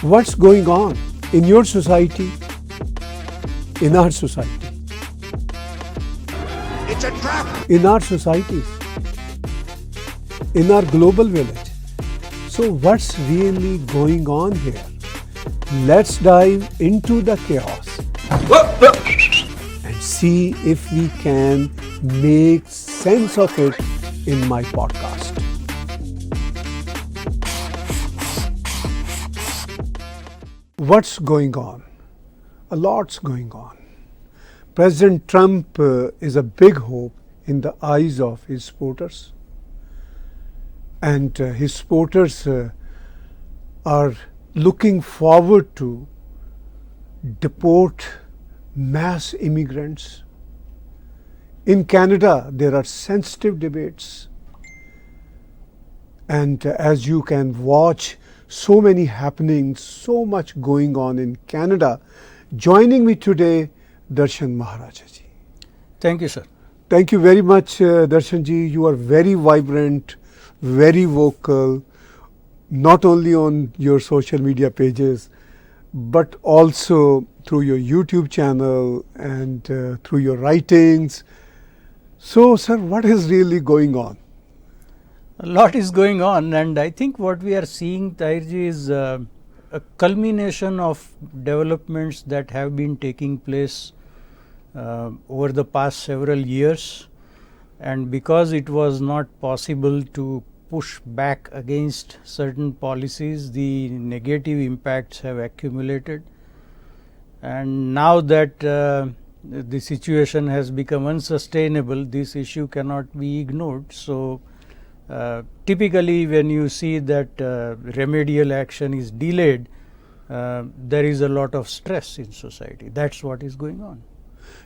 What's going on in your society, in our society? It's a trap! In our societies, in our global village. So what's really going on here? Let's dive into the chaos and see if we can make sense of it in my podcast. What's going on? A lot's going on. President Trump is a big hope in the eyes of his supporters. And his supporters are looking forward to deport mass immigrants. In Canada, there are sensitive debates. And as you can watch, so many happenings, so much going on in Canada. Joining me today, Darshan Maharaja ji. Thank you, sir. Thank you very much, Darshan ji. You are very vibrant, very vocal, not only on your social media pages, but also through your YouTube channel and through your writings. So, sir, what is really going on? A lot is going on, and I think what we are seeing, Tahirji, is a culmination of developments that have been taking place over the past several years. And because it was not possible to push back against certain policies, the negative impacts have accumulated. And now that the situation has become unsustainable, this issue cannot be ignored. So, typically when you see that remedial action is delayed, there is a lot of stress in society. That's what is going on.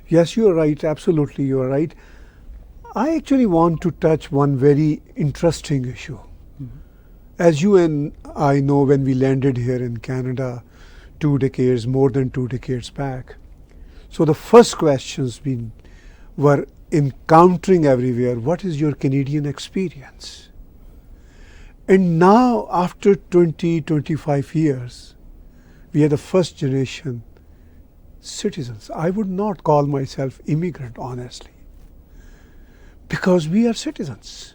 Yes, you are right. Absolutely, you are right. I actually want to touch one very interesting issue. Mm-hmm. As you and I know, when we landed here in Canada more than 2 decades back, so the first questions we were encountering everywhere: what is your Canadian experience? And now, after 25 years, we are the first generation citizens. I would not call myself immigrant, honestly, because we are citizens.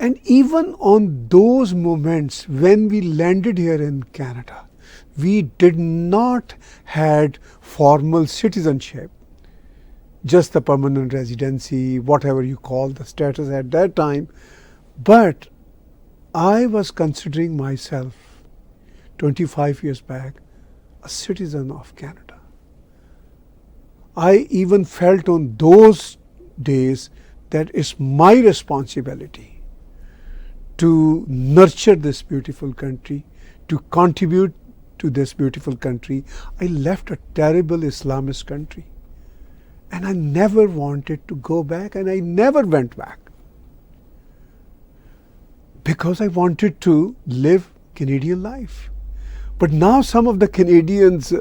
And even on those moments when we landed here in Canada, we did not had formal citizenship, just the permanent residency, whatever you call the status at that time. But I was considering myself 25 years back a citizen of Canada. I even felt on those days that it's my responsibility to nurture this beautiful country, to contribute to this beautiful country. I left a terrible Islamist country, and I never wanted to go back, and I never went back, because I wanted to live Canadian life. But now some of the Canadians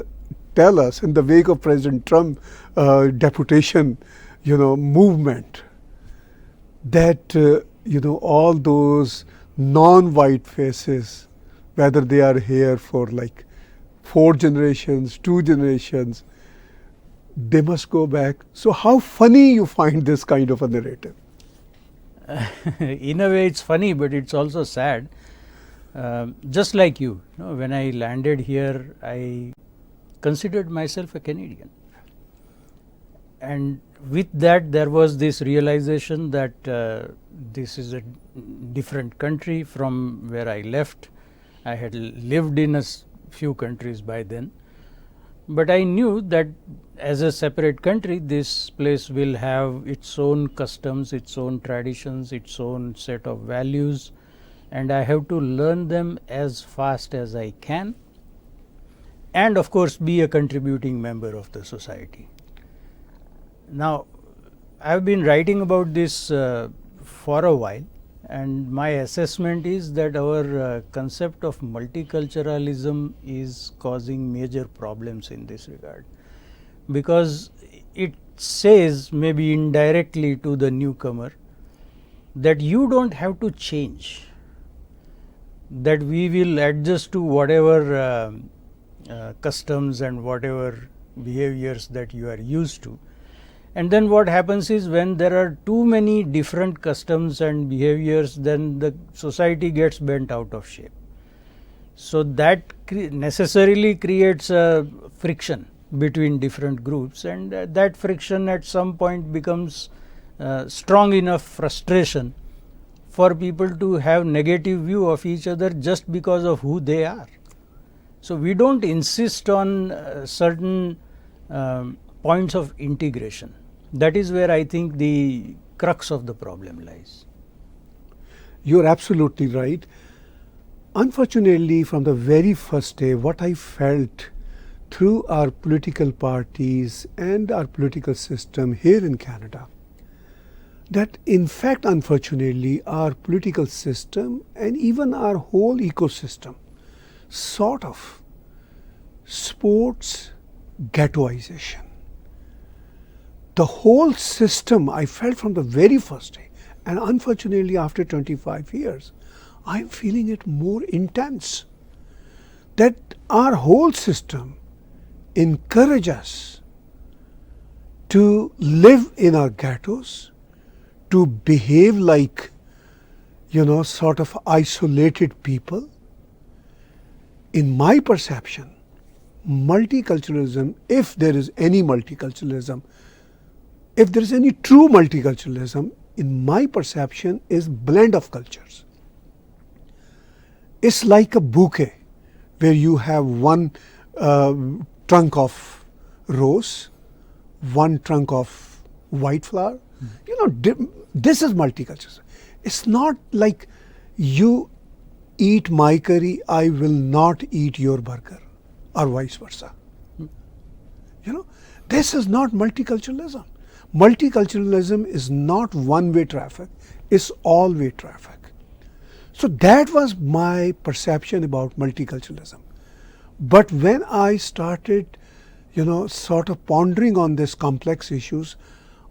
tell us, in the wake of President Trump deportation, movement, that all those non-white faces, whether they are here for like 4 generations, 2 generations, they must go back. So how funny you find this kind of a narrative? In a way, it's funny, but it's also sad. Just like you, when I landed here, I considered myself a Canadian. And with that, there was this realization that this is a different country from where I left. I had lived in a few countries by then. But I knew that as a separate country, this place will have its own customs, its own traditions, its own set of values, and I have to learn them as fast as I can, and of course be a contributing member of the society. Now, I have been writing about this for a while, and my assessment is that our concept of multiculturalism is causing major problems in this regard, because it says, maybe indirectly to the newcomer, that you don't have to change, that we will adjust to whatever customs and whatever behaviors that you are used to. And then what happens is, when there are too many different customs and behaviors, then the society gets bent out of shape. So that necessarily creates a friction between different groups, and that friction at some point becomes strong enough frustration for people to have negative view of each other just because of who they are. So we don't insist on certain points of integration. That is where I think the crux of the problem lies. You're absolutely right. Unfortunately, from the very first day, what I felt through our political parties and our political system here in Canada, that in fact, unfortunately, our political system and even our whole ecosystem sort of supports ghettoization. The whole system, I felt from the very first day, and unfortunately after 25 years, I'm feeling it more intense, that our whole system encourages us to live in our ghettos, to behave like, sort of isolated people. In my perception, multiculturalism, if there is any multiculturalism, if there is any true multiculturalism, in my perception, is blend of cultures. It's like a bouquet where you have one trunk of rose, one trunk of white flower. This is multiculturalism. It's not like you eat my curry, I will not eat your burger, or vice versa. This is not multiculturalism. Multiculturalism is not one-way traffic, it's all-way traffic. So that was my perception about multiculturalism. But when I started, sort of pondering on these complex issues,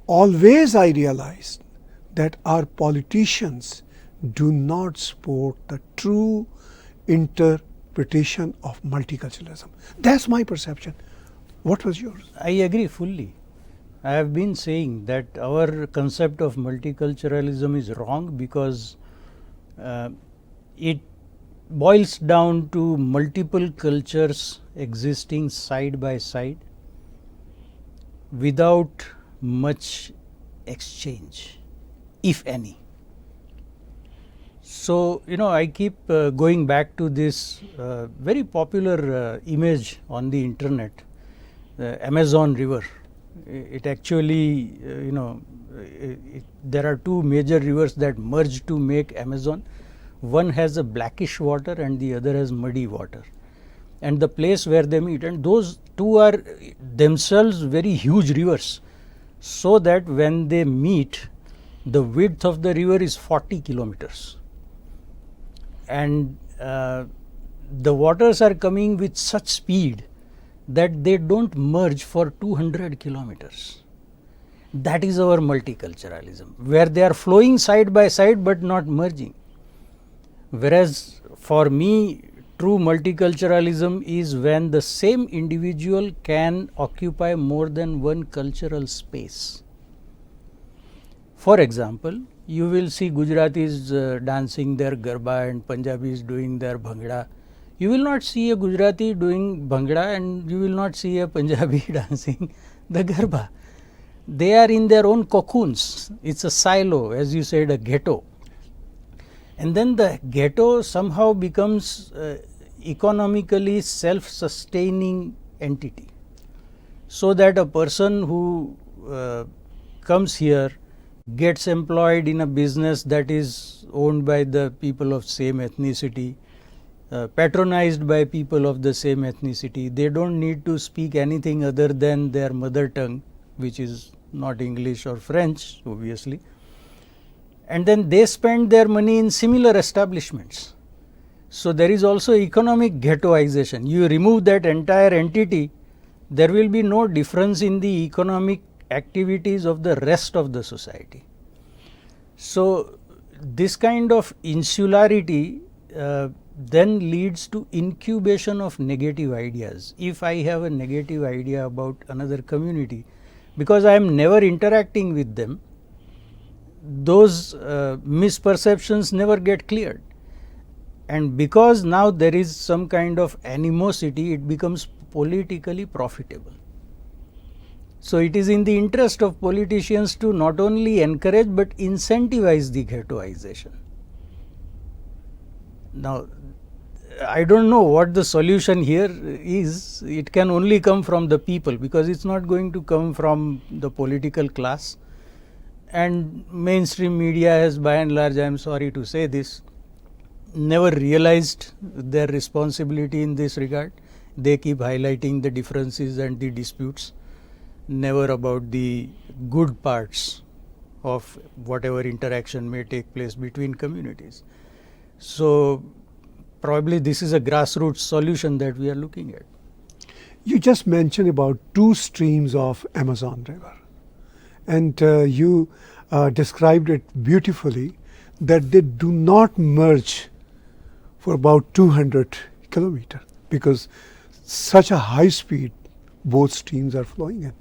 always I realized that our politicians do not support the true interpretation of multiculturalism. That's my perception. What was yours? I agree fully. I have been saying that our concept of multiculturalism is wrong because it boils down to multiple cultures existing side by side without much exchange, if any. So, I keep going back to this very popular image on the internet, the Amazon River. It actually, there are two major rivers that merge to make Amazon. One has a blackish water and the other has muddy water. And the place where they meet, and those two are themselves very huge rivers, so that when they meet, the width of the river is 40 kilometers. And the waters are coming with such speed that they don't merge for 200 kilometers. That is our multiculturalism, where they are flowing side by side but not merging. Whereas for me, true multiculturalism is when the same individual can occupy more than one cultural space. For example, you will see Gujaratis dancing their Garba and Punjabis doing their Bhangra. You will not see a Gujarati doing Bhangra and you will not see a Punjabi dancing the Garba. They are in their own cocoons. It's a silo, as you said, a ghetto. And then the ghetto somehow becomes economically self-sustaining entity, so that a person who comes here gets employed in a business that is owned by the people of same ethnicity, patronized by people of the same ethnicity. They don't need to speak anything other than their mother tongue, which is not English or French, obviously. And then they spend their money in similar establishments. So there is also economic ghettoization. You remove that entire entity, there will be no difference in the economic activities of the rest of the society. So this kind of insularity then leads to incubation of negative ideas. If I have a negative idea about another community, because I am never interacting with them, those misperceptions never get cleared. And because now there is some kind of animosity, it becomes politically profitable. So it is in the interest of politicians to not only encourage but incentivize the ghettoization. Now, I don't know what the solution here is. It can only come from the people, because it's not going to come from the political class. And mainstream media has, by and large, I am sorry to say this, never realized their responsibility in this regard. They keep highlighting the differences and the disputes, never about the good parts of whatever interaction may take place between communities. So probably this is a grassroots solution that we are looking at. You just mentioned about two streams of Amazon River, and you described it beautifully, that they do not merge for about 200 kilometers, because such a high speed both streams are flowing in.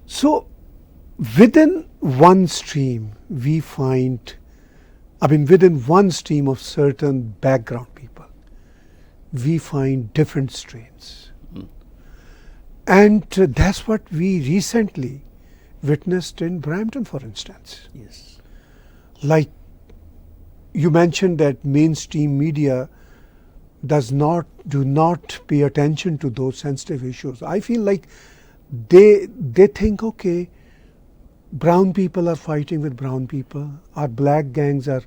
So within one stream we find, within one stream of certain background people, we find different strains. And that's what we recently witnessed in Brampton, for instance. Yes. Like you mentioned that mainstream media do not pay attention to those sensitive issues. I feel like they think, okay, brown people are fighting with brown people, our black gangs are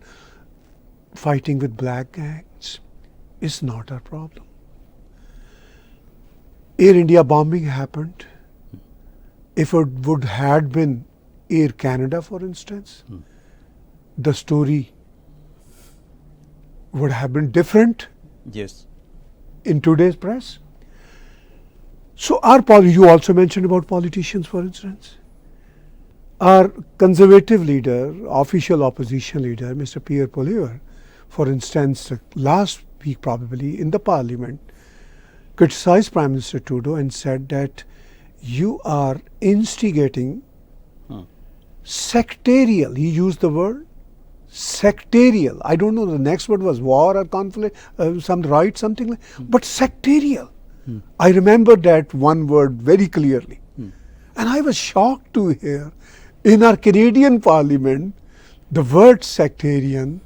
fighting with black gangs. It's not our problem. Air India bombing happened. If it would had been Air Canada, for instance, the story would have been different. Yes. In today's press. So you also mentioned about politicians, for instance. Our conservative leader, official opposition leader, Mr. Pierre Poilievre, for instance, last week probably in the parliament, criticized Prime Minister Trudeau and said that you are instigating sectarial, he used the word sectarial, I don't know, the next word was war or conflict, some right, something like, but sectarial. I remember that one word very clearly. And I was shocked to hear in our Canadian parliament the word sectarian,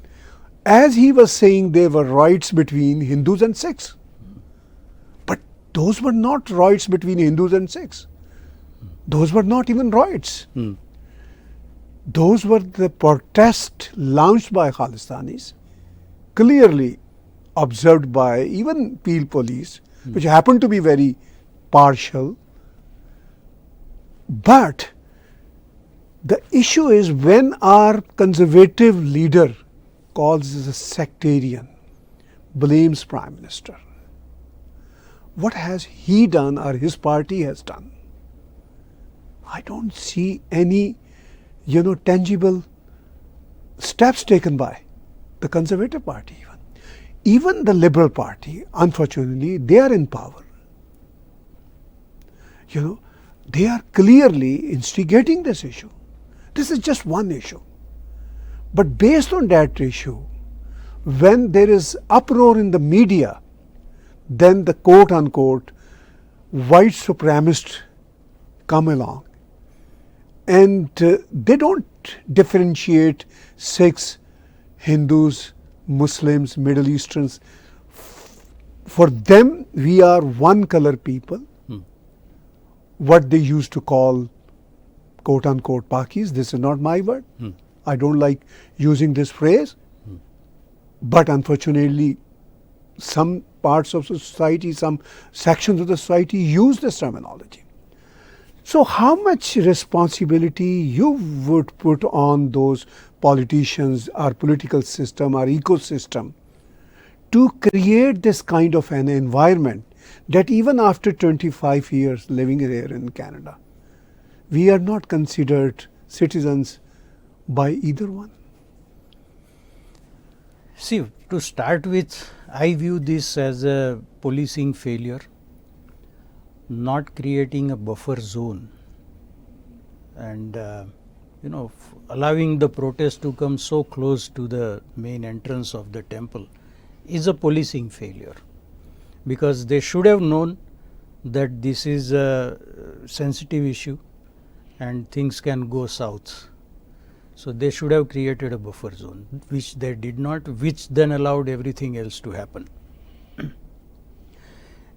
as he was saying there were riots between Hindus and Sikhs. But those were not riots between Hindus and Sikhs. Those were not even riots. Those were the protests launched by Khalistanis, clearly observed by even Peel police, which happened to be very partial. But the issue is when our conservative leader calls us a sectarian, blames Prime Minister, what has he done or his party has done? I don't see any tangible steps taken by the Conservative Party even. Even the Liberal Party, unfortunately, they are in power. They are clearly instigating this issue. This is just one issue. But based on that issue, when there is uproar in the media, then the quote unquote white supremacists come along. And they don't differentiate Sikhs, Hindus, Muslims, Middle Easterns. For them, we are one color people. What they used to call quote unquote Pakis. This is not my word. I don't like using this phrase. But unfortunately, some parts of society, some sections of the society use this terminology. So how much responsibility you would put on those politicians, our political system, our ecosystem, to create this kind of an environment that even after 25 years living here in Canada, we are not considered citizens by either one? See, to start with, I view this as a policing failure, not creating a buffer zone and allowing the protest to come so close to the main entrance of the temple is a policing failure, because they should have known that this is a sensitive issue and things can go south. So they should have created a buffer zone, which they did not, which then allowed everything else to happen.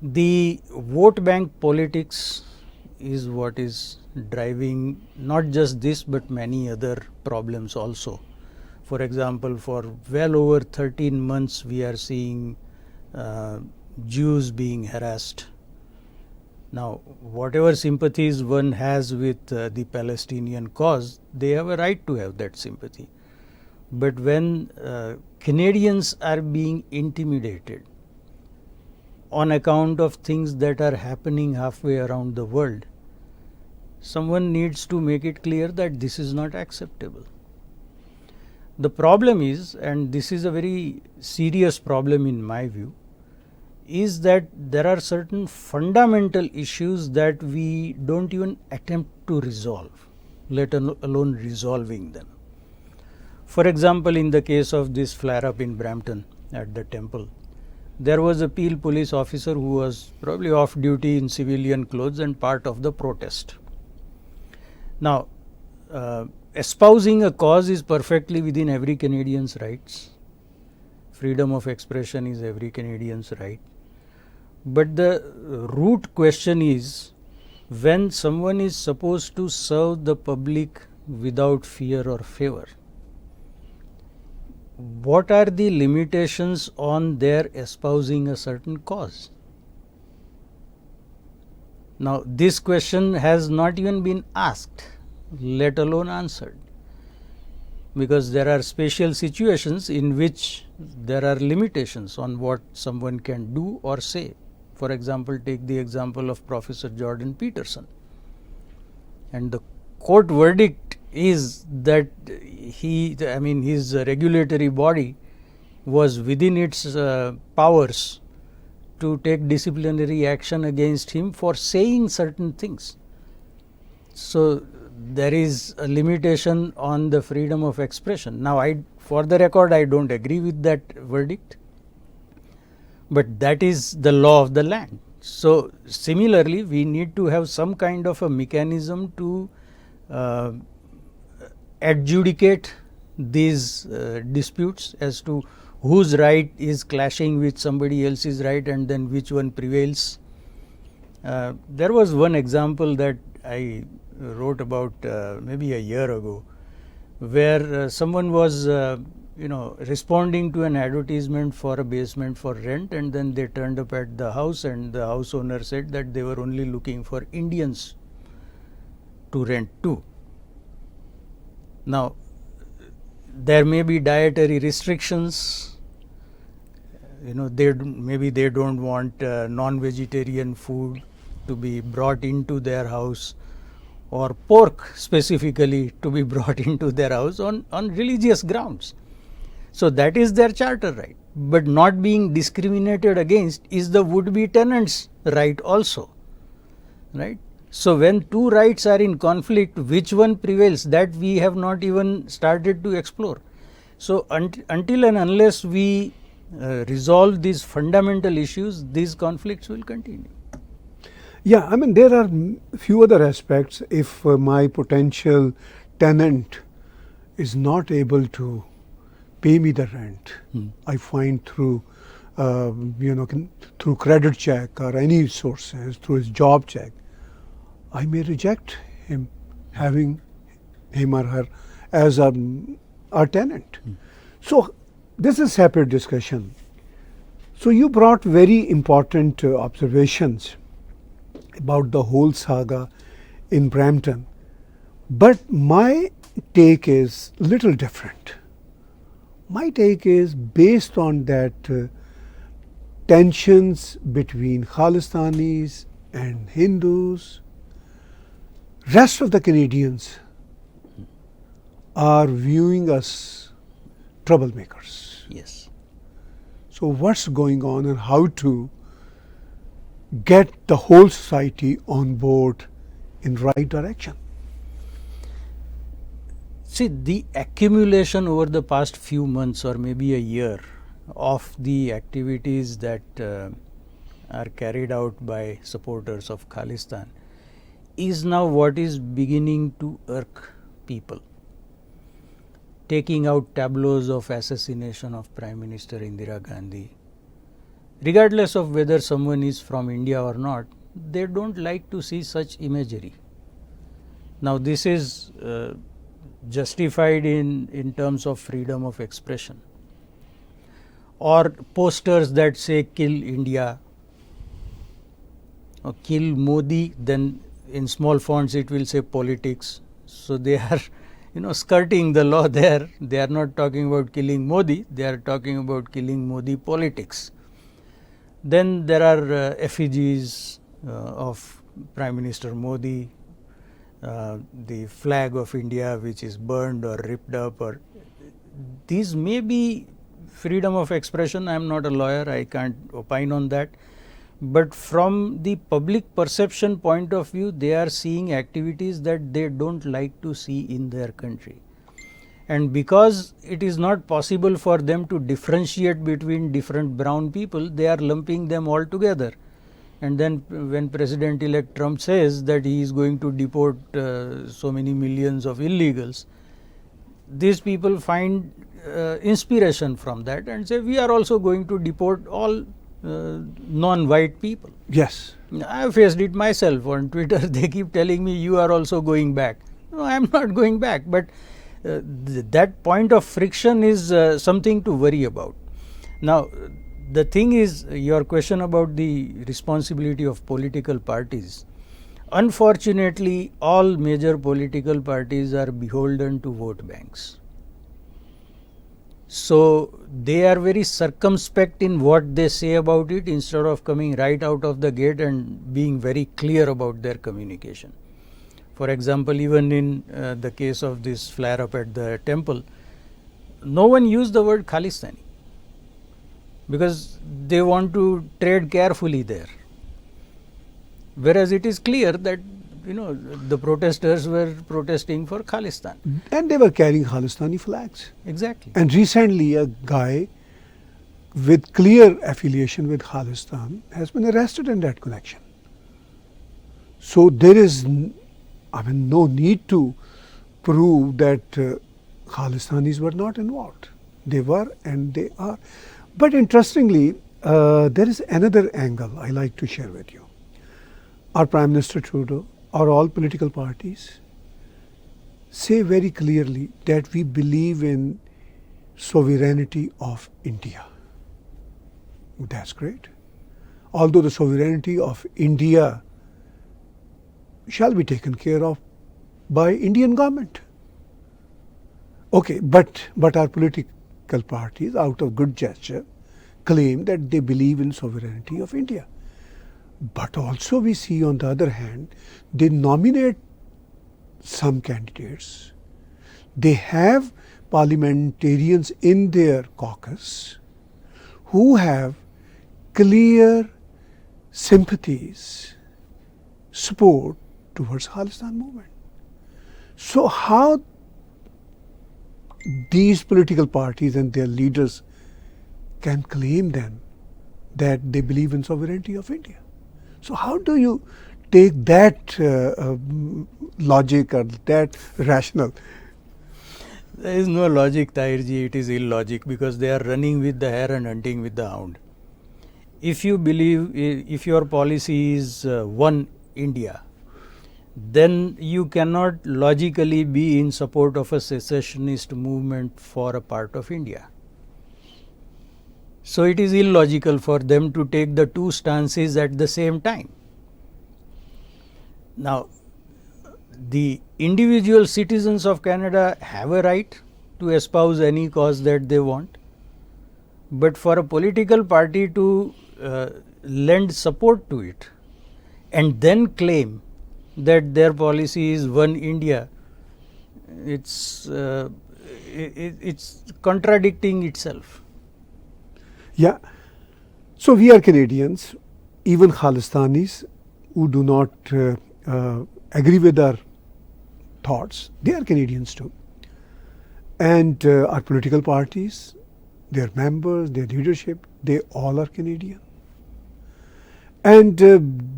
The vote bank politics is what is driving not just this but many other problems also. For example, for well over 13 months we are seeing Jews being harassed. Now, whatever sympathies one has with the Palestinian cause, they have a right to have that sympathy. But when Canadians are being intimidated on account of things that are happening halfway around the world, someone needs to make it clear that this is not acceptable. The problem is, and this is a very serious problem in my view, is that there are certain fundamental issues that we don't even attempt to resolve, let alone resolving them. For example, in the case of this flare-up in Brampton at the temple, there was a Peel police officer who was probably off duty in civilian clothes and part of the protest. Now, espousing a cause is perfectly within every Canadian's rights. Freedom of expression is every Canadian's right. But the root question is, when someone is supposed to serve the public without fear or favor, what are the limitations on their espousing a certain cause? Now, this question has not even been asked, let alone answered, because there are special situations in which there are limitations on what someone can do or say. For example, take the example of Professor Jordan Peterson, and the court verdict is that his regulatory body was within its powers to take disciplinary action against him for saying certain things. So there is a limitation on the freedom of expression. Now, for the record, I don't agree with that verdict, but that is the law of the land. So similarly, we need to have some kind of a mechanism to adjudicate these disputes as to whose right is clashing with somebody else's right and then which one prevails. There was one example that I wrote about maybe a year ago, where someone was responding to an advertisement for a basement for rent, and then they turned up at the house and the house owner said that they were only looking for Indians to rent to. Now, there may be dietary restrictions, maybe they don't want non-vegetarian food to be brought into their house, or pork specifically to be brought into their house on religious grounds. So that is their charter right, but not being discriminated against is the would-be tenant's right also, right? So when two rights are in conflict, which one prevails, that we have not even started to explore. So until and unless we resolve these fundamental issues, these conflicts will continue. Yeah, there are few other aspects. If my potential tenant is not able to pay me the rent, I find through through credit check or any sources, through his job check, I may reject him having him or her as our tenant. So this is separate discussion. So you brought very important observations about the whole saga in Brampton, but my take is little different. My take is based on that tensions between Khalistanis and Hindus. Rest of the Canadians are viewing us troublemakers. Yes. So what's going on and how to get the whole society on board in right direction? See, the accumulation over the past few months or maybe a year of the activities that are carried out by supporters of Khalistan is now what is beginning to irk people. Taking out tableaus of assassination of Prime Minister Indira Gandhi, regardless of whether someone is from India or not, they don't like to see such imagery. Now, this is justified in terms of freedom of expression, or posters that say kill India or kill Modi, then in small fonts it will say politics. So they are skirting the law there. They are not talking about killing Modi, they are talking about killing Modi politics. Then there are effigies of Prime Minister Modi, the flag of India which is burned or ripped up, or these may be freedom of expression. I am not a lawyer, I can't opine on that. But from the public perception point of view, they are seeing activities that they don't like to see in their country. And because it is not possible for them to differentiate between different brown people, they are lumping them all together. And then when President-elect Trump says that he is going to deport so many millions of illegals, these people find inspiration from that and say, we are also going to deport all non-white people. Yes. I have faced it myself on Twitter. They keep telling me, you are also going back. No, I am not going back. But that point of friction is something to worry about. Now, the thing is, your question about the responsibility of political parties. Unfortunately, all major political parties are beholden to vote banks. So they are very circumspect in what they say about it, instead of coming right out of the gate and being very clear about their communication. For example, even in the case of this flare up at the temple, no one used the word Khalistani because they want to tread carefully there. Whereas it is clear that the protesters were protesting for Khalistan. And they were carrying Khalistani flags. Exactly. And recently a guy with clear affiliation with Khalistan has been arrested in that connection. So there is no need to prove that Khalistanis were not involved. They were and they are. But interestingly, there is another angle I like to share with you. Our Prime Minister Trudeau, or all political parties, say very clearly that we believe in sovereignty of India. That's great. Although the sovereignty of India shall be taken care of by Indian government. Okay, but our political parties, out of good gesture, claim that they believe in sovereignty of India. But also we see, on the other hand, they nominate some candidates. They have parliamentarians in their caucus who have clear sympathies, support towards Khalistan movement. So how these political parties and their leaders can claim then that they believe in sovereignty of India? So how do you take that logic or that rationale? There is no logic, Tahirji. It is illogic, because they are running with the hare and hunting with the hound. If you believe, if your policy is one India, then you cannot logically be in support of a secessionist movement for a part of India. So it is illogical for them to take the two stances at the same time. Now, the individual citizens of Canada have a right to espouse any cause that they want, but for a political party to lend support to it and then claim that their policy is one India, it's contradicting itself. Yeah. So we are Canadians, even Khalistanis who do not agree with our thoughts, they are Canadians too. And our political parties, their members, their leadership, they all are Canadian. And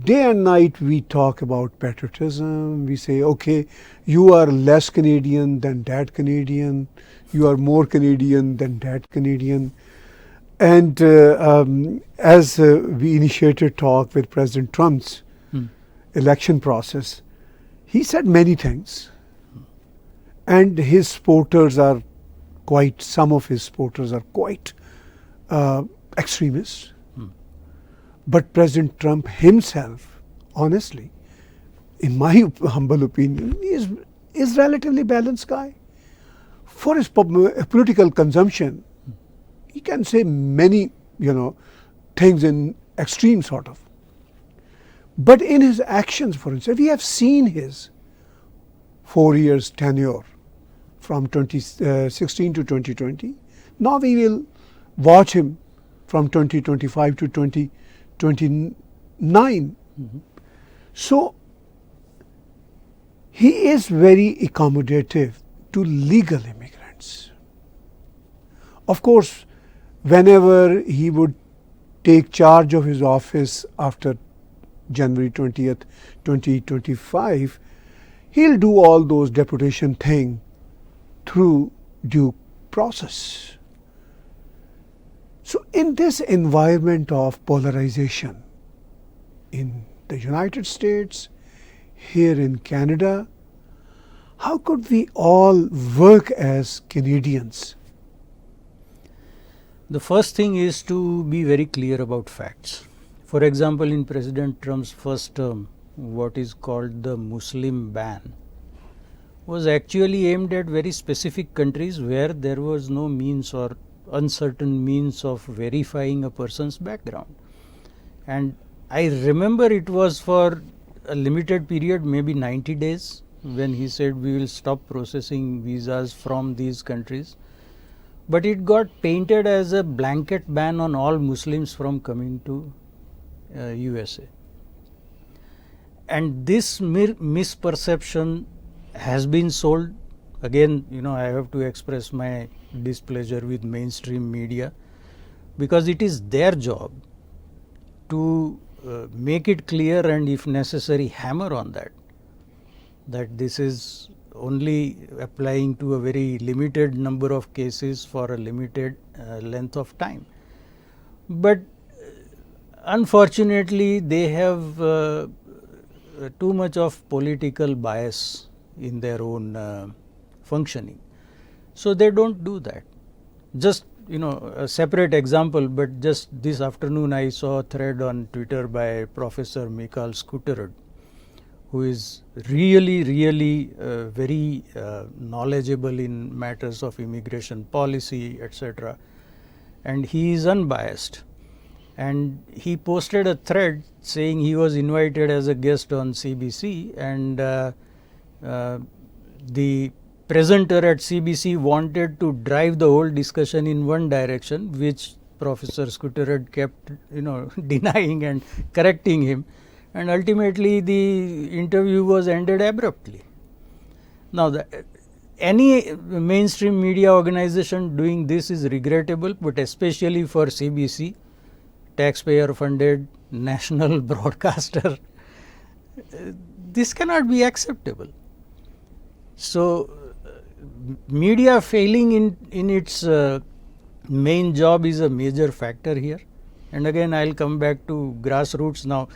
day and night we talk about patriotism. We say, okay, you are less Canadian than that Canadian. You are more Canadian than that Canadian. And as we initiated talk with President Trump's election process, he said many things. And his supporters are quite, some of his supporters are quite extremists. But President Trump himself, honestly, in my humble opinion, is relatively balanced guy. For his political consumption, he can say many, things in extreme sort of. But in his actions, for instance, we have seen his 4 years tenure from 2016 to 2020. Now we will watch him from 2025 to 2029. So he is very accommodative to legal immigrants. Of course, whenever he would take charge of his office after January 20th, 2025, he'll do all those deputation thing through due process. So in this environment of polarization in the United States, here in Canada, how could we all work as Canadians? The first thing is to be very clear about facts. For example, in President Trump's first term, what is called the Muslim ban was actually aimed at very specific countries where there was no means or uncertain means of verifying a person's background. And I remember it was for a limited period, maybe 90 days, when he said we will stop processing visas from these countries. But it got painted as a blanket ban on all Muslims from coming to USA. And this misperception has been sold. Again, I have to express my displeasure with mainstream media, because it is their job to make it clear and, if necessary, hammer on that this is only applying to a very limited number of cases for a limited length of time. But unfortunately, they have too much of political bias in their own functioning. So they don't do that. Just, a separate example, but just this afternoon I saw a thread on Twitter by Professor Mikhail Skuterud, who is really very knowledgeable in matters of immigration policy, etc. And he is unbiased. And he posted a thread saying he was invited as a guest on CBC, and the presenter at CBC wanted to drive the whole discussion in one direction, which Professor Skuterud kept, denying and correcting him. And ultimately, the interview was ended abruptly. Now, any mainstream media organization doing this is regrettable, but especially for CBC, taxpayer-funded national broadcaster, this cannot be acceptable. So, media failing in its main job is a major factor here. And again, I'll come back to grassroots now.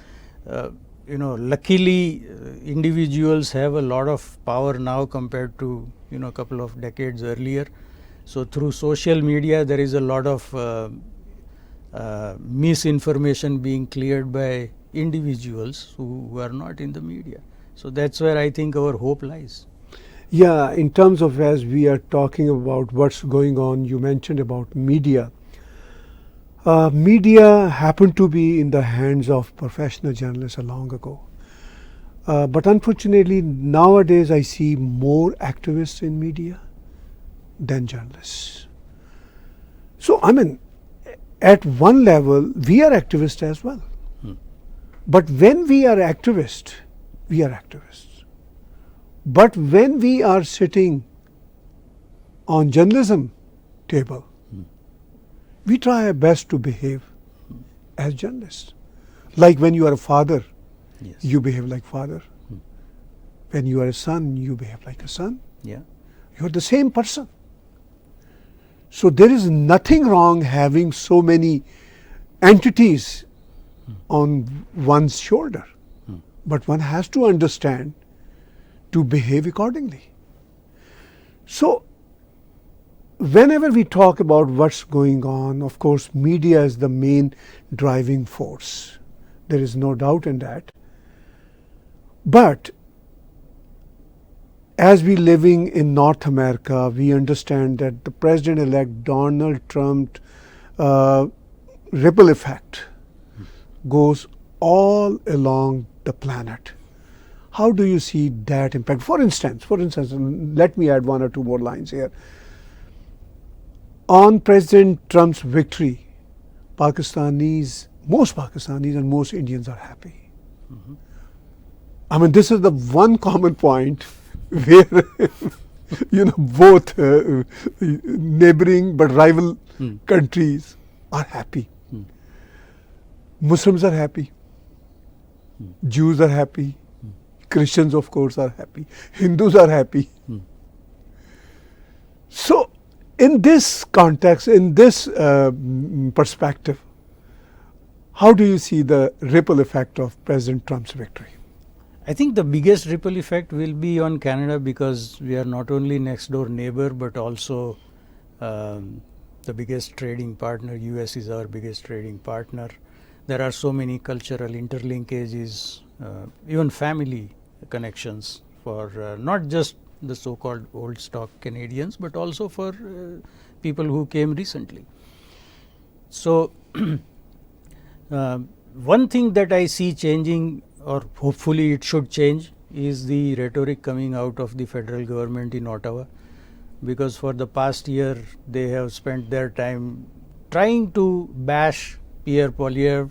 Luckily, individuals have a lot of power now compared to, a couple of decades earlier. So through social media, there is a lot of misinformation being cleared by individuals who are not in the media. So that's where I think our hope lies. Yeah, in terms of, as we are talking about what's going on, you mentioned about media. Media happened to be in the hands of professional journalists long ago. But unfortunately, nowadays I see more activists in media than journalists. So, at one level, we are activists as well. But when we are activists, we are activists. But when we are sitting on journalism table, we try our best to behave as journalists. Like when you are a father, Yes. you behave like father. When you are a son, you behave like a son. Yeah. You are the same person. So there is nothing wrong having so many entities on one's shoulder. But one has to understand to behave accordingly. So whenever we talk about what's going on, of course, media is the main driving force. There is no doubt in that. But as we living in North America, we understand that the President-elect Donald Trump ripple effect goes all along the planet. How do you see that impact? For instance, let me add one or two more lines here. On President Trump's victory, most Pakistanis and most Indians are happy. I mean, this is the one common point where both neighboring but rival countries are happy. Muslims are happy, Jews are happy, Christians of course are happy, Hindus are happy. So in this context, in this perspective, how do you see the ripple effect of President Trump's victory? I think the biggest ripple effect will be on Canada, because we are not only next door neighbor but also the biggest trading partner. US is our biggest trading partner. There are so many cultural interlinkages, even family connections for not just the so-called old stock Canadians, but also for people who came recently. So one thing that I see changing, or hopefully it should change, is the rhetoric coming out of the federal government in Ottawa, because for the past year they have spent their time trying to bash Pierre Poilievre,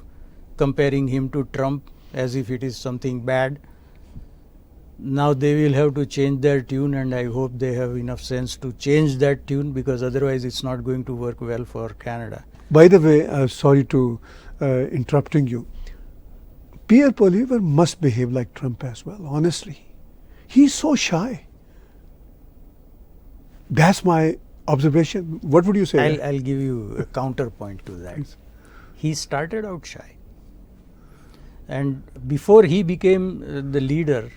comparing him to Trump as if it is something bad. Now they will have to change their tune, and I hope they have enough sense to change that tune, because otherwise it's not going to work well for Canada. By the way, sorry to interrupting you, Pierre Poilievre must behave like Trump as well, honestly. He's so shy. That's my observation. What would you say? I'll give you a counterpoint to that. He started out shy. And before he became the leader,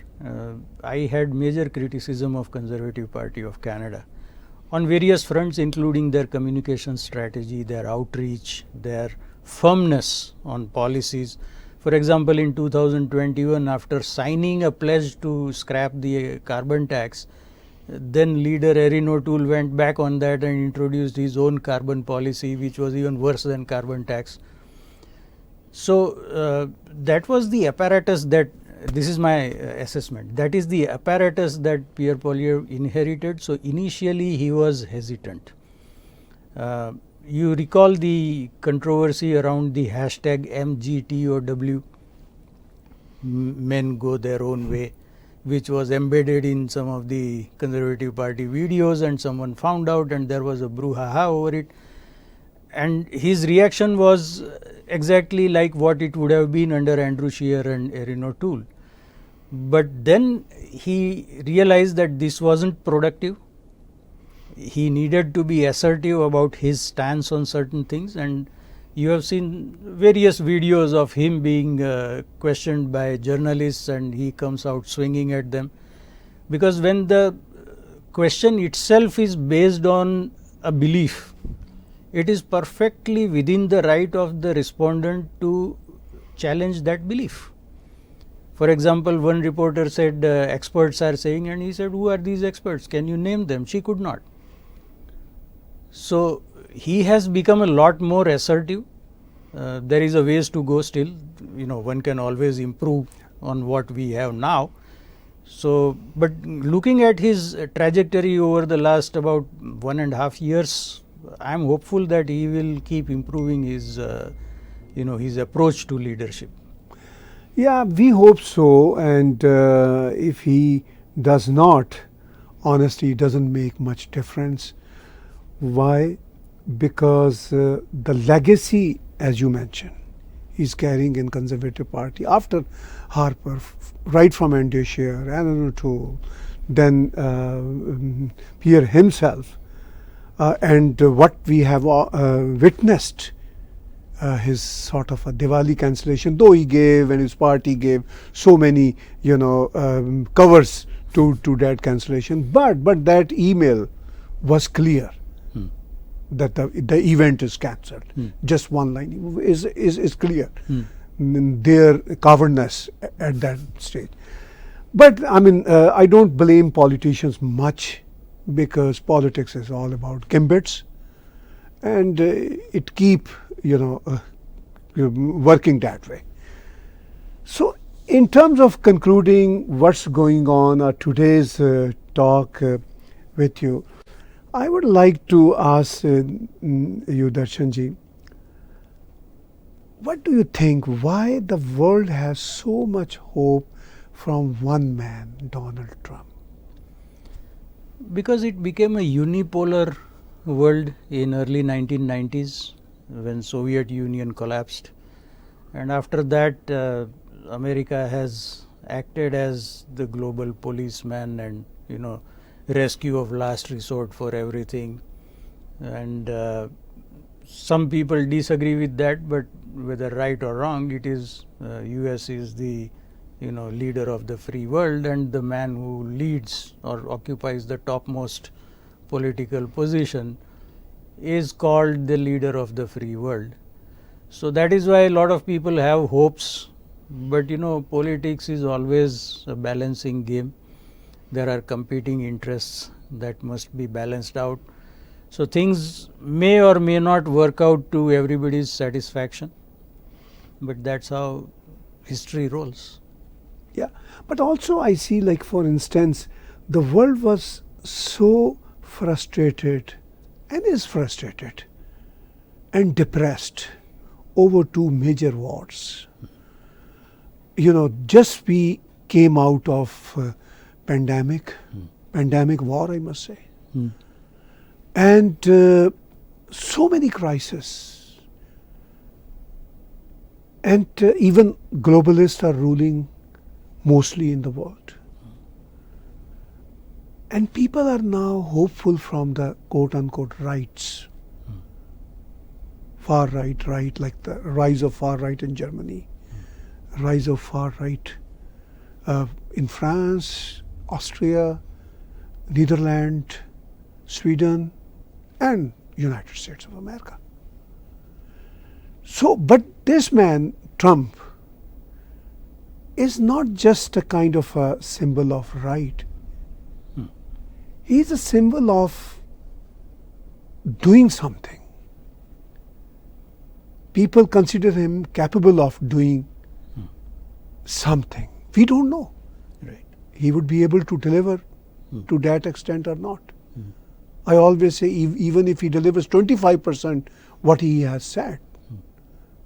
I had major criticism of Conservative Party of Canada on various fronts, including their communication strategy, their outreach, their firmness on policies. For example, in 2021, after signing a pledge to scrap the carbon tax, then leader Erin O'Toole went back on that and introduced his own carbon policy, which was even worse than carbon tax. So that was the apparatus that, this is my assessment, that is the apparatus that Pierre Poilievre inherited. So initially he was hesitant. You recall the controversy around the hashtag MGTOW, men go their own way, which was embedded in some of the Conservative Party videos, and someone found out and there was a brouhaha over it. And his reaction was exactly like what it would have been under Andrew Scheer and Erin O'Toole. But then he realized that this wasn't productive. He needed to be assertive about his stance on certain things, and you have seen various videos of him being questioned by journalists, and he comes out swinging at them. Because when the question itself is based on a belief, it is perfectly within the right of the respondent to challenge that belief. For example, one reporter said experts are saying, and he said, who are these experts? Can you name them? She could not. So he has become a lot more assertive. There is a ways to go still. One can always improve on what we have now. So, but looking at his trajectory over the last about 1.5 years, I am hopeful that he will keep improving his, his approach to leadership. Yeah, we hope so. And if he does not, honesty doesn't make much difference. Why? Because the legacy, as you mentioned, he's carrying in Conservative Party after Harper, right from Andy Scheer, Alan O'Toole, then Pierre himself, and what we have witnessed, his sort of a Diwali cancellation, though he gave and his party gave so many, covers to that cancellation, but that email was clear that the event is cancelled. Just one line is clear. Their cowardness at that stage. But I mean, I don't blame politicians much, because politics is all about gimbits, and it keep working that way. So in terms of concluding what's going on today's talk with you, I would like to ask you, Darshanji, what do you think, why the world has so much hope from one man, Donald Trump? Because it became a unipolar world in early 1990s when Soviet Union collapsed, and after that America has acted as the global policeman and rescue of last resort for everything. And some people disagree with that, but whether right or wrong, it is US is the leader of the free world, and the man who leads or occupies the topmost political position is called the leader of the free world. So that is why a lot of people have hopes, but politics is always a balancing game. There are competing interests that must be balanced out. So things may or may not work out to everybody's satisfaction, but that's how history rolls. Yeah, but also I see, like, for instance, the world was so frustrated and is frustrated and depressed over two major wars. Just we came out of pandemic war, I must say. And so many crises. And even globalists are ruling mostly in the world. And people are now hopeful from the quote-unquote rights. Far right, like the rise of far right in Germany, rise of far right in France, Austria, Netherlands, Sweden, and United States of America. So, but this man, Trump, is not just a kind of a symbol of right. He is a symbol of doing something. People consider him capable of doing something. We don't know. Right. He would be able to deliver to that extent or not. I always say, even if he delivers 25% what he has said,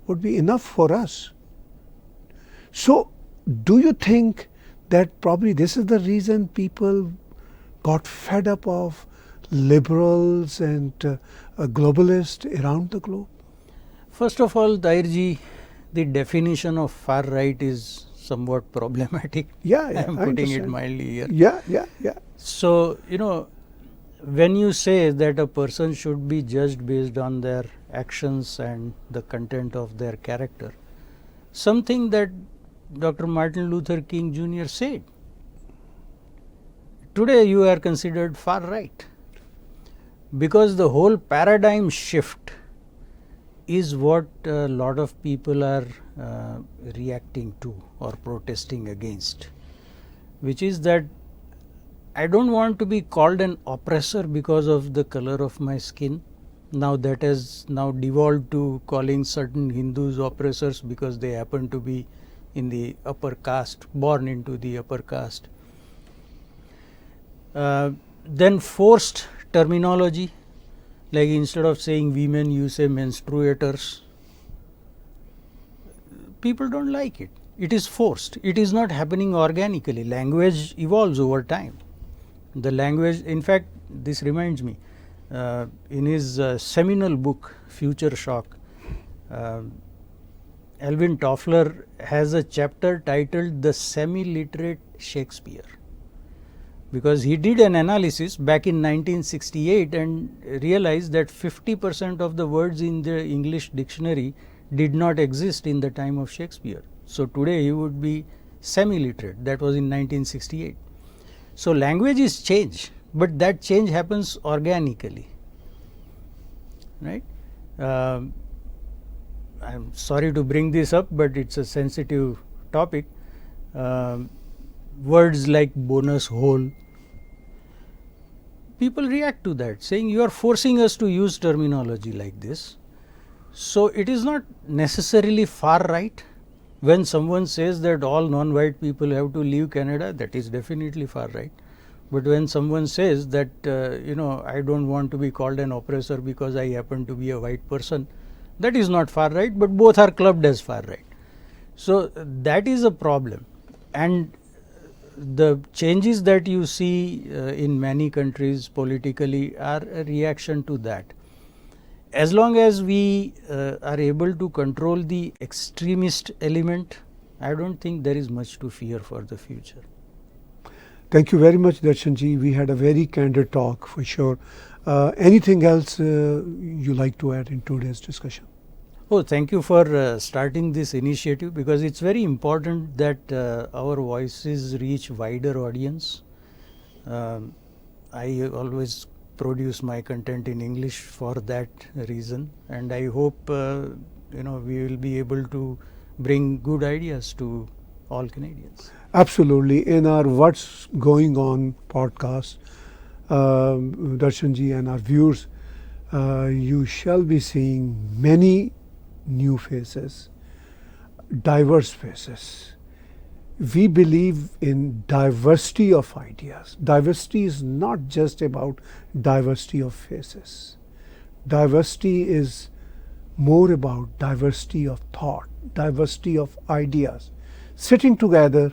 would be enough for us. So, do you think that probably this is the reason people got fed up of liberals and globalists around the globe? First of all, Tahirji, the definition of far right is somewhat problematic. Yeah, I am putting it mildly here. Yeah. So, when you say that a person should be judged based on their actions and the content of their character, something that Dr. Martin Luther King Jr. said, today you are considered far right, because the whole paradigm shift is what a lot of people are reacting to or protesting against, which is that I don't want to be called an oppressor because of the color of my skin. Now that has now devolved to calling certain Hindus oppressors because they happen to be in the upper caste, born into the upper caste. Then forced terminology, Like instead of saying women, you say menstruators. People don't like it. It is forced. It is not happening organically. Language evolves over time. The language, in fact, this reminds me, in his seminal book, Future Shock, Alvin Toffler has a chapter titled The Semi-Literate Shakespeare, because he did an analysis back in 1968 and realized that 50% of the words in the English dictionary did not exist in the time of Shakespeare. So today he would be semi-literate. That was in 1968. So language is change, but that change happens organically, right? I'm sorry to bring this up, but it's a sensitive topic. Words like bonus hole, people react to that, saying you are forcing us to use terminology like this. So it is not necessarily far right. When someone says that all non-white people have to leave Canada, that is definitely far right. But when someone says that I don't want to be called an oppressor because I happen to be a white person, that is not far right, but both are clubbed as far right. So that is a problem. And the changes that you see in many countries politically are a reaction to that. As long as we are able to control the extremist element, I don't think there is much to fear for the future. Thank you very much, Darshanji. We had a very candid talk for sure. Anything else you like to add in today's discussion? Oh, thank you for starting this initiative, because it's very important that our voices reach wider audience. I always produce my content in English for that reason, and I hope we will be able to bring good ideas to all Canadians. Absolutely. In our What's Going On podcast, Darshanji and our viewers, you shall be seeing many new faces, diverse faces. We believe in diversity of ideas. Diversity is not just about diversity of faces. Diversity is more about diversity of thought, diversity of ideas, sitting together,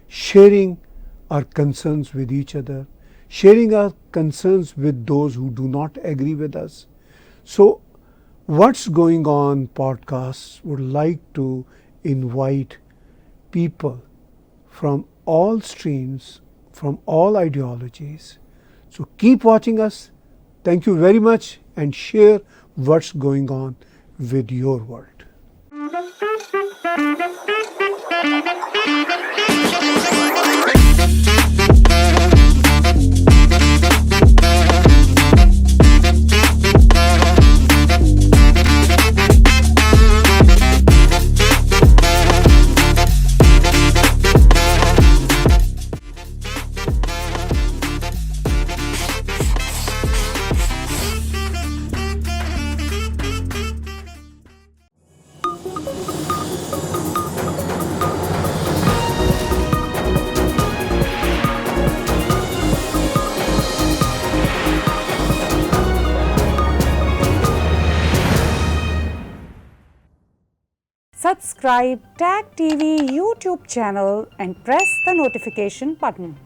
sharing our concerns with each other, sharing our concerns with those who do not agree with us. So, What's Going On podcasts would like to invite people from all streams, from all ideologies. So keep watching us. Thank you very much, and share what's going on with your world. Subscribe TAG TV YouTube channel and press the notification button.